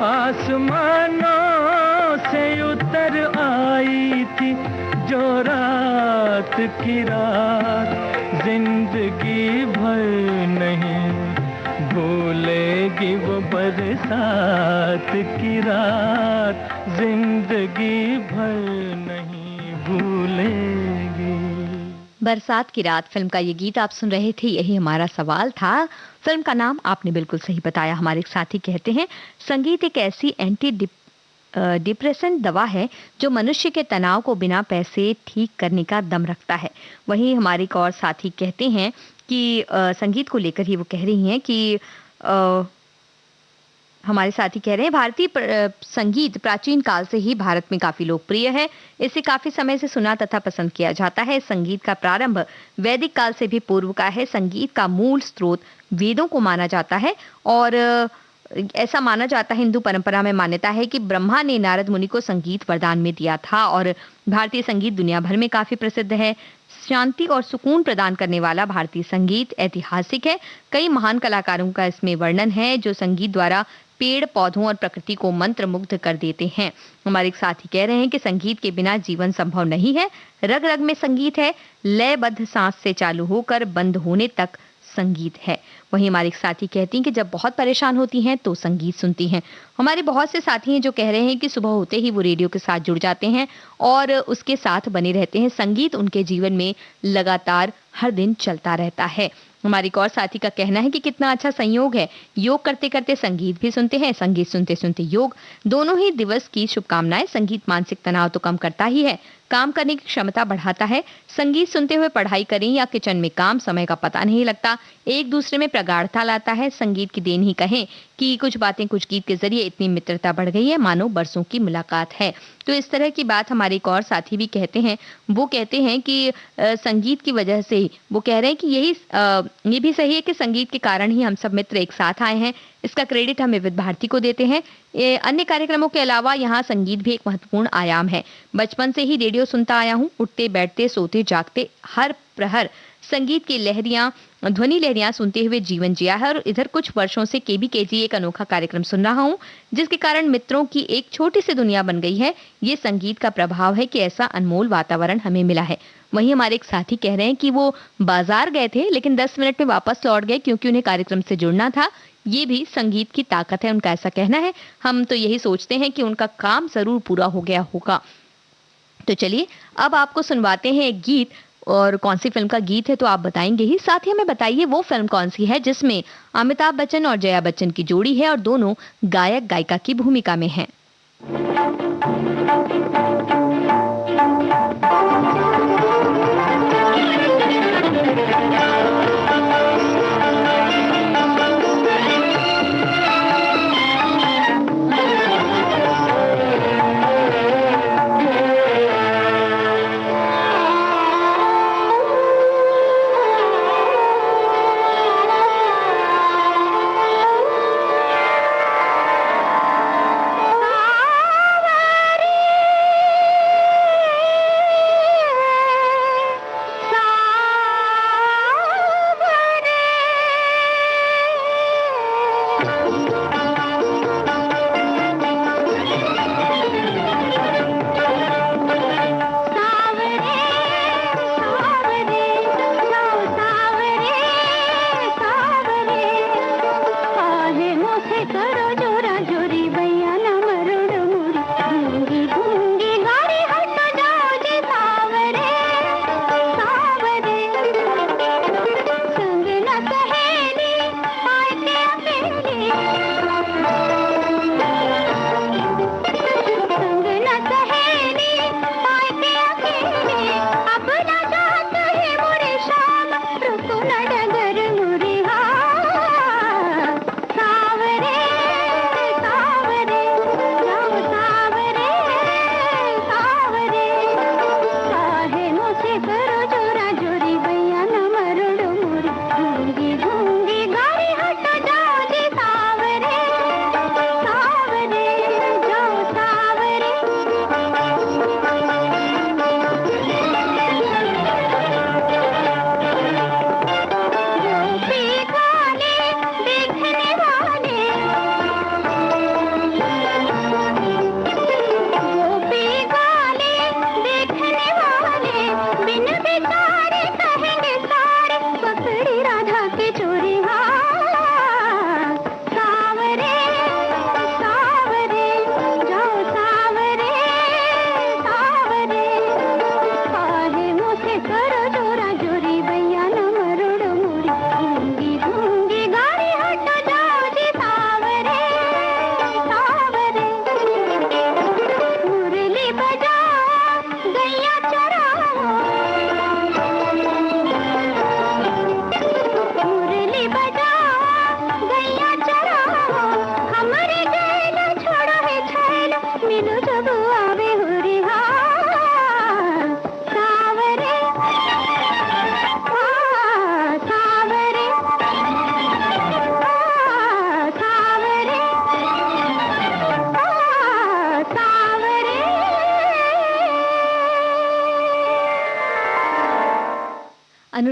आसमानों से उतर आई थी जो रात की रात, जिंदगी भर नहीं भूलेगी वो बरसात की रात, जिंदगी भर नहीं भूलेगी।
बरसात की रात फिल्म का ये गीत आप सुन रहे थे। यही हमारा सवाल था। फिल्म का नाम आपने बिल्कुल सही बताया। हमारे साथी कहते हैं संगीत एक ऐसी डिप्रेशन दवा है जो मनुष्य के तनाव को बिना पैसे ठीक करने का दम रखता है। वहीं हमारे एक और साथी कहते हैं कि संगीत को लेकर ही वो कह रही हैं कि अ, हमारे साथी कह रहे हैं भारतीय संगीत प्राचीन काल से ही भारत में काफी लोकप्रिय है। इसे काफी समय से सुना तथा पसंद किया जाता है। संगीत का प्रारंभ वैदिक काल से भी पूर्व का है। संगीत का मूल स्रोत वेदों को माना जाता है और ऐसा माना जाता है, हिंदू परंपरा में मान्यता है कि ब्रह्मा ने नारद मुनि को संगीत वरदान में दिया था और भारतीय संगीत दुनिया भर में काफी प्रसिद्ध है। शांति और सुकून प्रदान करने वाला भारतीय संगीत ऐतिहासिक है। कई महान कलाकारों का इसमें वर्णन है जो संगीत द्वारा पेड़ पौधों और प्रकृति को मंत्र मुग्ध कर देते हैं। हमारे एक साथी कह रहे हैं कि संगीत के बिना जीवन संभव नहीं है। रग रग में संगीत है। लयबद्ध सांस से चालू होकर बंद होने तक संगीत है। वहीं हमारे एक साथी कहती हैं कि जब बहुत परेशान होती हैं तो संगीत सुनती हैं। हमारे बहुत से साथी हैं जो कह रहे हैं कि सुबह होते ही वो रेडियो के साथ जुड़ जाते हैं और उसके साथ बने रहते हैं। संगीत उनके जीवन में लगातार हर दिन चलता रहता है। हमारी एक और साथी का कहना है कि कितना अच्छा संयोग है, योग करते करते संगीत भी सुनते हैं, संगीत सुनते सुनते योग। दोनों ही दिवस की शुभकामनाएं। संगीत मानसिक तनाव तो कम करता ही है, काम करने की क्षमता बढ़ाता है। संगीत सुनते हुए पढ़ाई करें या किचन में काम, समय का पता नहीं लगता, एक दूसरे में प्रगाढ़ता लाता है। संगीत की देन ही कहें कि कुछ बातें कुछ गीत के जरिए इतनी मित्रता बढ़ गई है मानो बरसों की मुलाकात है। तो इस तरह की बात हमारे एक और साथी भी कहते हैं। वो कहते हैं कि संगीत की वजह से ही वो कह रहे हैं कि ये भी सही है कि संगीत के कारण ही हम सब मित्र एक साथ आए हैं। इसका क्रेडिट हम विविध भारती को देते हैं। अन्य कार्यक्रमों के अलावा यहाँ संगीत भी एक महत्वपूर्ण आयाम है। बचपन से ही रेडियो सुनता आया हूँ। उठते बैठते सोते जागते हर प्रहर संगीत की लहरियां, ध्वनि लहरियां सुनते हुए जीवन जिया है और इधर कुछ वर्षों से केबीकेजी एक अनोखा कार्यक्रम सुन रहा हूँ जिसके कारण मित्रों की एक छोटी सी दुनिया बन गई है। ये संगीत का प्रभाव है कि ऐसा अनमोल वातावरण हमें मिला है। वहीं हमारे एक साथी कह रहे हैं कि वो बाजार गए थे लेकिन 10 मिनट में वापस लौट गए क्योंकि उन्हें कार्यक्रम से जुड़ना था। ये भी संगीत की ताकत है, उनका ऐसा कहना है। हम तो यही सोचते हैं कि उनका काम जरूर पूरा हो गया होगा। तो चलिए अब आपको सुनवाते हैं एक गीत, और कौन सी फिल्म का गीत है तो आप बताएंगे ही। साथ ही हमें बताइए वो फिल्म कौन सी है जिसमें अमिताभ बच्चन और जया बच्चन की जोड़ी है और दोनों गायक गायिका की भूमिका में हैं।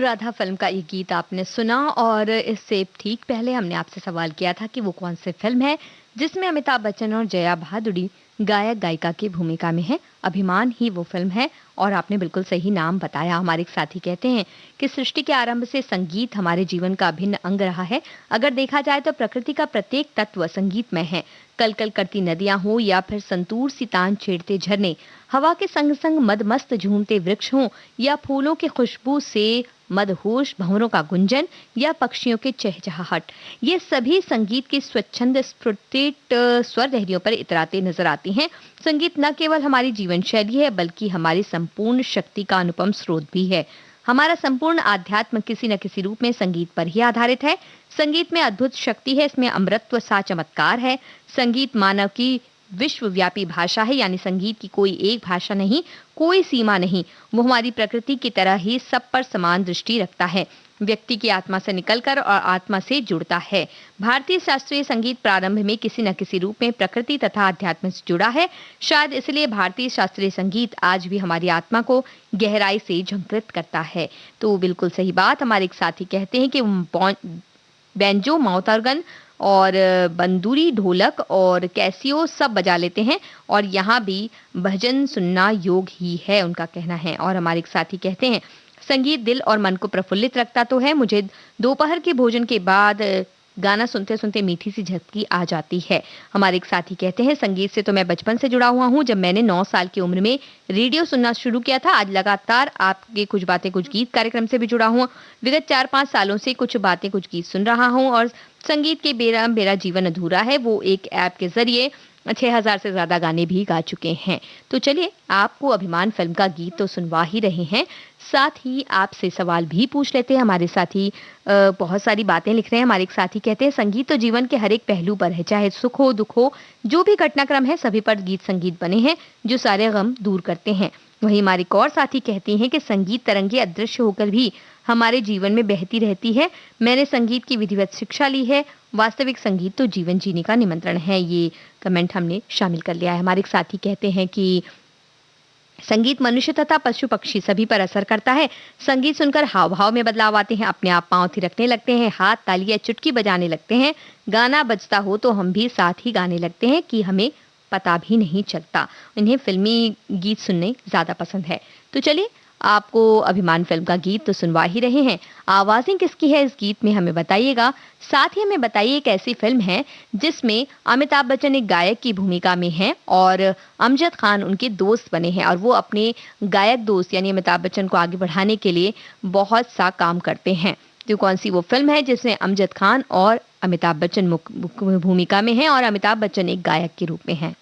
अनुराधा फिल्म का ये गीत आपने सुना और इससे ठीक पहले हमने आपसे सवाल किया था कि वो कौन सी फिल्म है जिसमें अमिताभ बच्चन और जया भादुड़ी गायक गायिका की भूमिका में है। अभिमान ही वो फिल्म है और आपने बिल्कुल सही नाम बताया। हमारे एक साथी कहते हैं कि सृष्टि के आरंभ से संगीत हमारे जीवन का अभिन्न अंग रहा है। अगर देखा जाए तो प्रकृति का प्रत्येक तत्व संगीतमय है। कल कल करती नदियां हो या फिर संतूर सी तान छेड़ते झरने, हवा के संग संग मदमस्त झूमते वृक्ष हों या फूलों की खुशबू से मदहोश भंवरों का गुंजन या पक्षियों के चहचहाहट, ये सभी संगीत की स्वच्छंद स्फुटित स्वर लहरियों पर इतराते नजर आती हैं। संगीत न केवल हमारी जीवन शैली है बल्कि हमारी संपूर्ण शक्ति का अनुपम स्रोत भी है। हमारा संपूर्ण आध्यात्म किसी न किसी रूप में संगीत पर ही आधारित है। संगीत में अद्भुत शक्ति है, इसमें अमृतत्व सा चमत्कार है। संगीत मानव की विश्वव्यापी भाषा है, यानी संगीत की कोई एक भाषा नहीं, कोई सीमा नहीं। वो हमारी प्रकृति की तरह ही सब पर समान दृष्टि रखता है, व्यक्ति की आत्मा से निकलकर और आत्मा से जुड़ता है। भारतीय शास्त्रीय संगीत प्रारंभ में किसी न किसी रूप में प्रकृति तथा अध्यात्म से जुड़ा है। शायद इसलिए भारतीय शास्त्रीय संगीत आज भी हमारी आत्मा को गहराई से झंकृत करता है। तो बिल्कुल सही बात। हमारे एक साथी कहते हैं कि बैंजो, माउथ ऑर्गन और बंदूरी, ढोलक और कैसियो सब बजा लेते हैं और यहाँ भी भजन सुनना योग ही है, उनका कहना है। और हमारे एक साथी कहते हैं संगीत दिल और मन को प्रफुल्लित रखता तो है। मुझे दोपहर के भोजन के बाद गाना सुनते सुनते मीठी सी झपकी आ जाती है। हमारे एक साथी कहते हैं संगीत से तो मैं बचपन से जुड़ा हुआ हूँ। जब मैंने 9 साल की उम्र में रेडियो सुनना शुरू किया था, आज लगातार आपके कुछ बातें कुछ गीत कार्यक्रम से भी जुड़ा हूँ। विगत 4-5 सालों से कुछ बातें कुछ गीत सुन रहा हूँ और संगीत के बेरा मेरा जीवन अधूरा है। वो एक ऐप के जरिए 6000 से ज्यादा गाने भी गा चुके हैं। तो चलिए आपको अभिमान फिल्म का गीत तो सुनवा ही रहे हैं, साथ ही आपसे सवाल भी पूछ लेते हैं। हमारे साथी बहुत सारी बातें लिख रहे हैं। हमारे एक साथी कहते हैं संगीत तो जीवन के हर एक पहलू पर है, चाहे सुख हो दुख हो, जो भी घटनाक्रम है सभी पर गीत संगीत बने हैं जो सारे गम दूर करते हैं। वहीं हमारी एक और साथी कहती हैं कि संगीत तरंगे अदृश्य होकर भी हमारे जीवन में बहती रहती है। मैंने संगीत की विधिवत शिक्षा ली है। वास्तविक संगीत तो जीवन जीने का निमंत्रण है। ये कमेंट हमने शामिल कर लिया है। हमारे एक साथी कहते हैं कि संगीत मनुष्य तथा पशु पक्षी सभी पर असर करता है। संगीत सुनकर हाव भाव में बदलाव आते हैं, अपने आप पांव थिरकने लगते हैं, हाथ ताली या चुटकी बजाने लगते हैं। गाना बजता हो तो हम भी साथ ही गाने लगते हैं कि हमें पता भी नहीं चलता। इन्हें फिल्मी गीत सुनने ज्यादा पसंद है। तो चलिए आपको अभिमान फिल्म का गीत तो सुनवा ही रहे हैं। आवाजें किसकी है इस गीत में हमें बताइएगा। साथ ही हमें बताइए एक ऐसी फिल्म है जिसमें अमिताभ बच्चन एक गायक की भूमिका में हैं और अमजद खान उनके दोस्त बने हैं और वो अपने गायक दोस्त यानी अमिताभ बच्चन को आगे बढ़ाने के लिए बहुत सा काम करते हैं। तो कौन सी वो फिल्म है जिसमें अमजद खान और अमिताभ बच्चन मुख्य भूमिका में हैं और अमिताभ बच्चन एक गायक के रूप में हैं।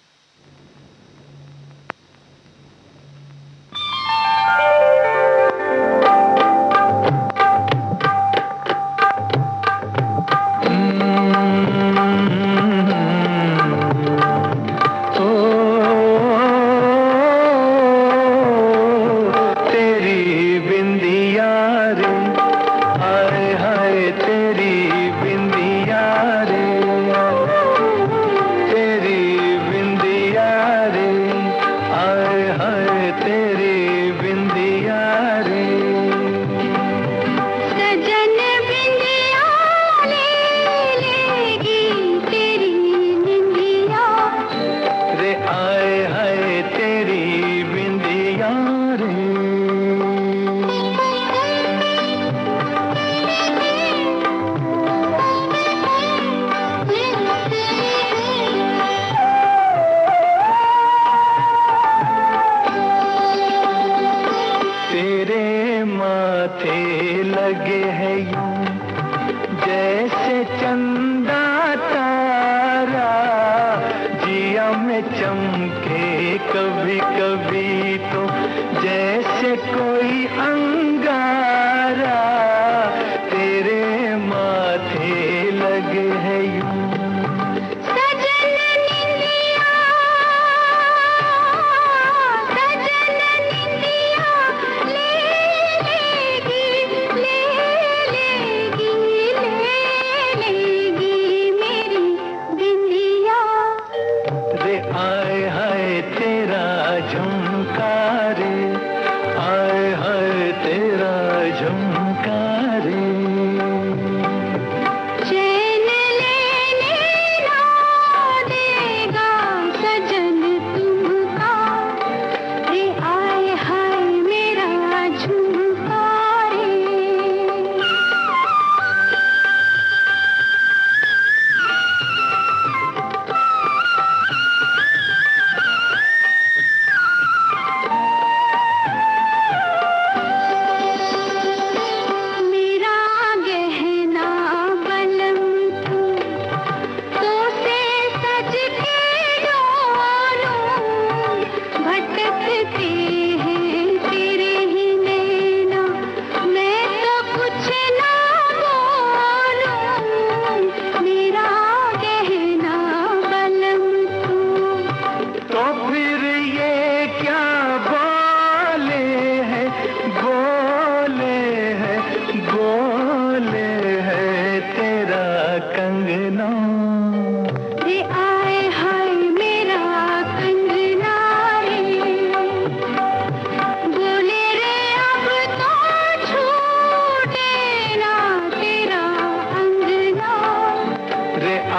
आए हाय तेरा झुमका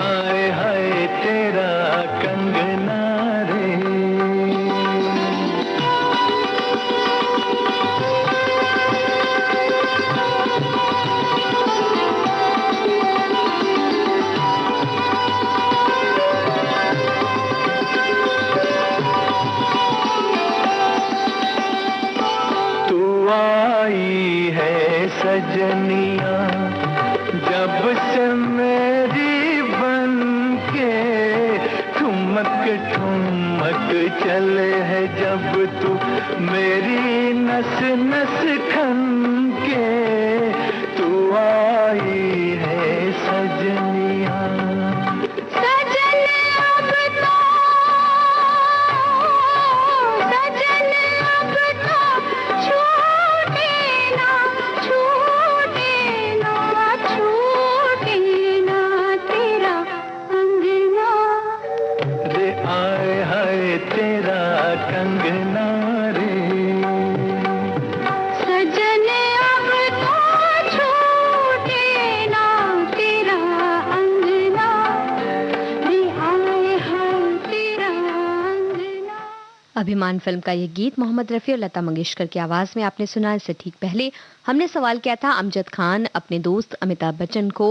आए हाय तेरा कंगना रे। आई है सजनिया जब से मेरी बन के, ठुमक ठुमक चले है जब तू मेरी नस नस खन के। तू आई है सजनिया।
अभिमान फिल्म का ये गीत मोहम्मद रफ़ी और लता मंगेशकर की आवाज में आपने सुना। इससे ठीक पहले हमने सवाल किया था अमजद खान अपने दोस्त अमिताभ बच्चन को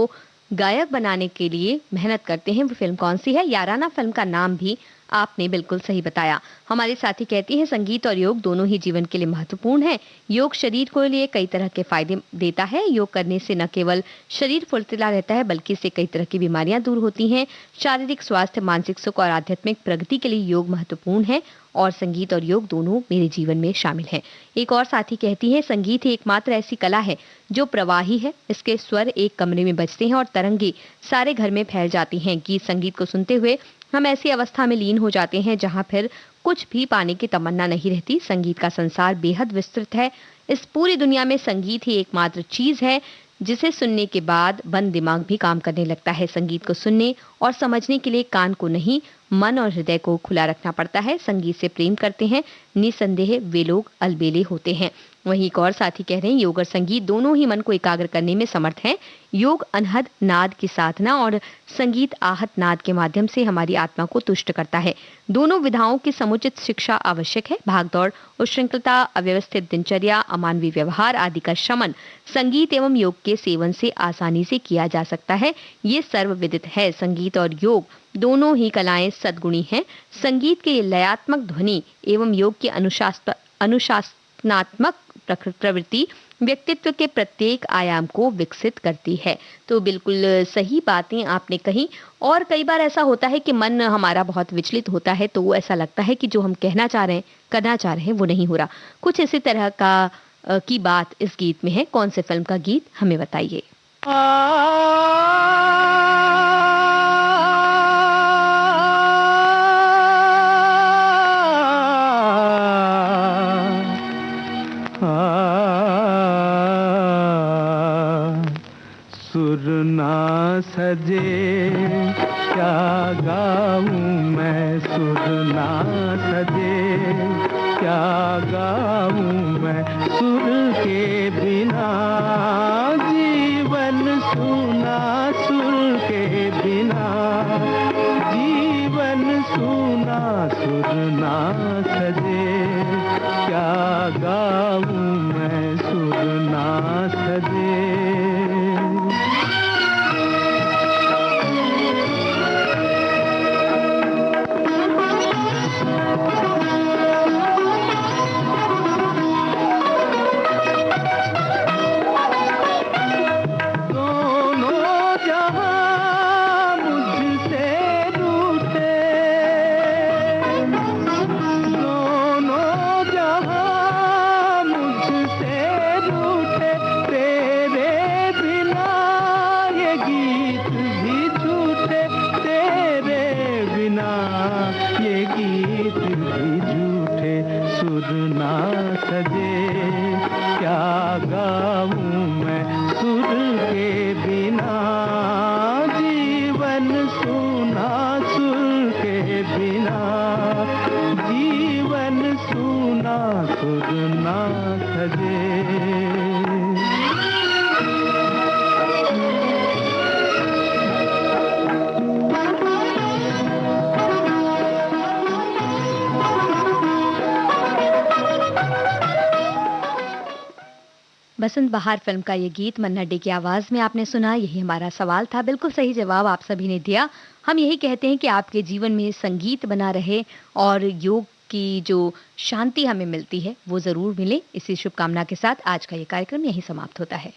गायक बनाने के लिए मेहनत करते हैं, वो फिल्म कौन सी है? याराना फिल्म का नाम भी आपने बिल्कुल सही बताया। हमारे साथी कहती हैं संगीत और योग दोनों ही जीवन के लिए महत्वपूर्ण है। योग शरीर को लिए कई तरह के फायदे देता है। योग करने से न केवल शरीर फुर्तीला रहता है बल्कि इससे कई तरह की बीमारियां दूर होती हैं। शारीरिक स्वास्थ्य, मानसिक सुख और आध्यात्मिक प्रगति के लिए योग महत्वपूर्ण है और संगीत और योग दोनों मेरे जीवन में शामिल हैं। एक और साथी कहती है संगीत ही एकमात्र ऐसी कला है जो प्रवाही है। इसके स्वर एक कमरे में बजते हैं और तरंगे सारे घर में फैल जाती हैं। गीत संगीत को सुनते हुए हम ऐसी अवस्था में लीन हो जाते हैं जहां फिर कुछ भी पाने की तमन्ना नहीं रहती। संगीत का संसार बेहद विस्तृत है। इस पूरी दुनिया में संगीत ही एकमात्र चीज है जिसे सुनने के बाद बंद दिमाग भी काम करने लगता है। संगीत को सुनने और समझने के लिए कान को नहीं, मन और हृदय को खुला रखना पड़ता है। संगीत से प्रेम करते हैं निसंदेह वे लोग अलबेले होते हैं। वहीं एक और साथी कह रहे हैं योग और संगीत दोनों ही मन को एकाग्र करने में समर्थ हैं। योग अनहद नाद की साधना और संगीत आहत नाद के माध्यम से हमारी आत्मा को तुष्ट करता है। दोनों विधाओं की समुचित शिक्षा आवश्यक है। भागदौड़, उच्छृंखलता, अव्यवस्थित दिनचर्या, अमानवीय व्यवहार आदि का शमन संगीत एवं योग के सेवन से आसानी से किया जा सकता है। ये सर्वविदित है। संगीत और योग दोनों ही कलाएं सद्गुणी हैं। संगीत की लयात्मक ध्वनि एवं योग की अनुशासनात्मक प्रवृत्ति व्यक्तित्व के प्रत्येक आयाम को विकसित करती है। तो बिल्कुल सही बातें आपने कही। और कई बार ऐसा होता है कि मन हमारा बहुत विचलित होता है तो ऐसा लगता है कि जो हम कहना चाह रहे हैं, करना चाह रहे हैं वो नहीं हो रहा। कुछ इसी तरह का की बात इस गीत में है। कौन से फिल्म का गीत हमें बताइए।
सुर ना सजे क्या गाऊं मैं, सुर ना सजे क्या गाऊं मैं, सुर के बिना जीवन सूना, सुर के बिना जीवन सूना, सुर ना सजे क्या गाऊं मैं, सुर ना सजे।
बसंत बहार फिल्म का ये गीत मन्ना डे की आवाज में आपने सुना। यही हमारा सवाल था। बिल्कुल सही जवाब आप सभी ने दिया। हम यही कहते हैं कि आपके जीवन में संगीत बना रहे और योग की जो शांति हमें मिलती है वो जरूर मिले। इसी शुभकामना के साथ आज का ये कार्यक्रम यहीं समाप्त होता है।